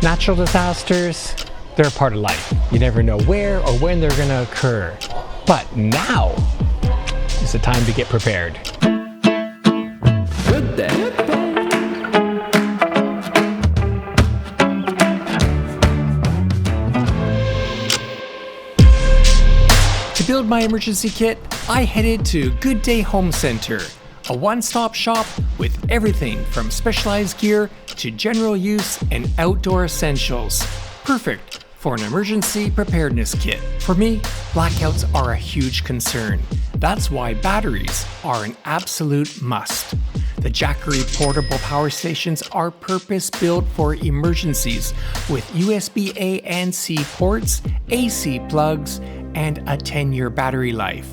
Natural disasters, they're a part of life. You never know where or when they're going to occur. But now is the time to get prepared. Good day. To build my emergency kit, I headed to GooDay Home Center, a one-stop shop with everything from specialized gear to general use and outdoor essentials. Perfect for an emergency preparedness kit. For me, blackouts are a huge concern. That's why batteries are an absolute must. The Jackery Portable Power Stations are purpose-built for emergencies with USB A and C ports, AC plugs, and a 10-year battery life.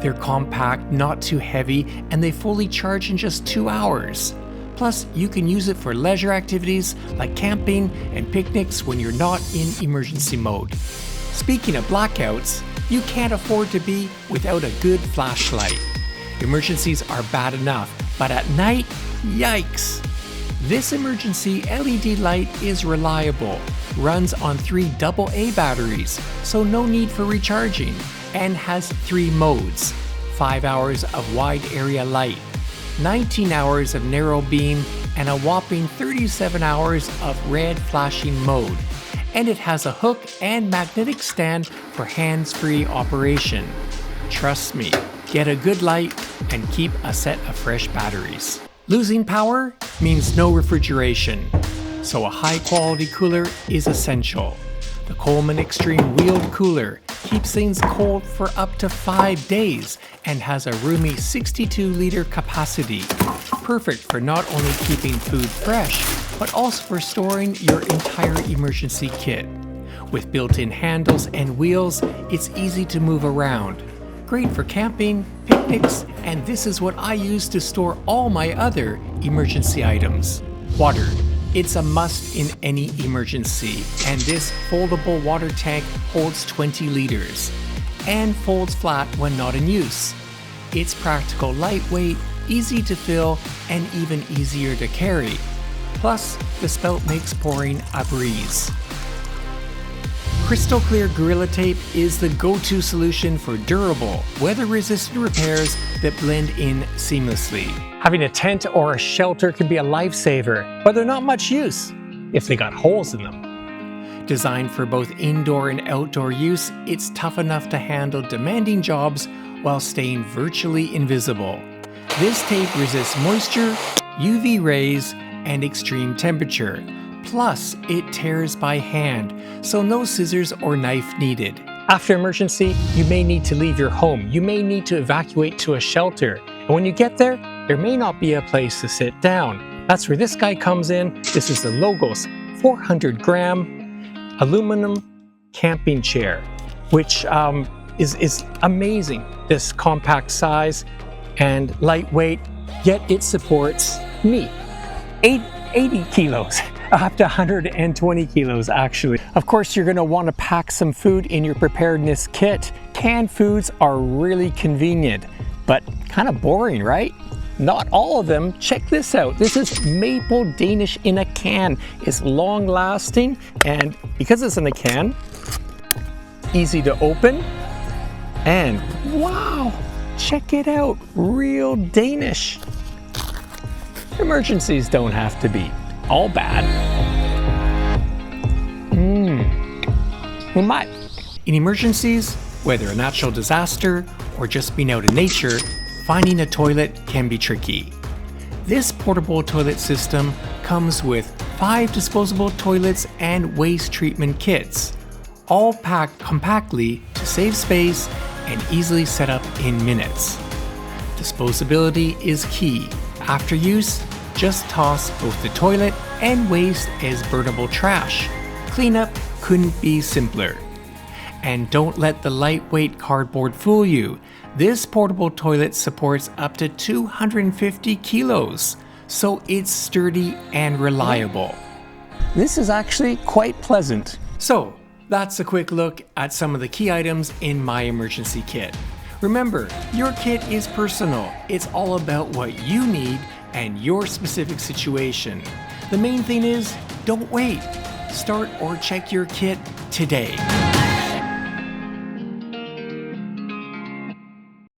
They're compact, not too heavy, and they fully charge in just 2 hours. Plus, you can use it for leisure activities like camping and picnics when you're not in emergency mode. Speaking of blackouts, you can't afford to be without a good flashlight. Emergencies are bad enough, but at night, yikes! This emergency LED light is reliable, runs on 3 AA batteries, so no need for recharging, and has 3 modes: 5 hours of wide area light, 19 hours of narrow beam, and a whopping 37 hours of red flashing mode. And it has a hook and magnetic stand for hands-free operation. Trust me, get a good light and keep a set of fresh batteries. Losing power means no refrigeration, so a high-quality cooler is essential. The Coleman Xtreme Wheeled Cooler keeps things cold for up to 5 days and has a roomy 62-liter capacity. Perfect for not only keeping food fresh, but also for storing your entire emergency kit. With built-in handles and wheels, it's easy to move around. Great for camping, picnics, and this is what I use to store all my other emergency items. Water. It's a must in any emergency, and this foldable water tank holds 20 liters and folds flat when not in use. It's practical, lightweight, easy to fill, and even easier to carry. Plus, the spout makes pouring a breeze. Crystal clear Gorilla Tape is the go-to solution for durable, weather-resistant repairs that blend in seamlessly. Having a tent or a shelter can be a lifesaver, but they're not much use if they got holes in them. Designed for both indoor and outdoor use, it's tough enough to handle demanding jobs while staying virtually invisible. This tape resists moisture, UV rays, and extreme temperature. Plus, it tears by hand, so no scissors or knife needed. After emergency, you may need to leave your home. You may need to evacuate to a shelter. And when you get there, there may not be a place to sit down. That's where this guy comes in. This is the Logos 400-gram aluminum camping chair, which is amazing. This compact size and lightweight, yet it supports me. 80 kilos. Up to 120 kilos actually. Of course, you're gonna wanna pack some food in your preparedness kit. Canned foods are really convenient, but kind of boring, right? Not all of them. Check this out. This is Maple Danish in a can. It's long lasting, and because it's in a can, easy to open. And wow, check it out, real Danish. Emergencies don't have to be all bad. We might. In emergencies, whether a natural disaster or just being out in nature, finding a toilet can be tricky. This portable toilet system comes with 5 disposable toilets and waste treatment kits, all packed compactly to save space and easily set up in minutes. Disposability is key. After use, just toss both the toilet and waste as burnable trash. Cleanup couldn't be simpler. And don't let the lightweight cardboard fool you. This portable toilet supports up to 250 kilos, so it's sturdy and reliable. This is actually quite pleasant. So, that's a quick look at some of the key items in my emergency kit. Remember, your kit is personal. It's all about what you need and your specific situation. The main thing is, don't wait. Start or check your kit today.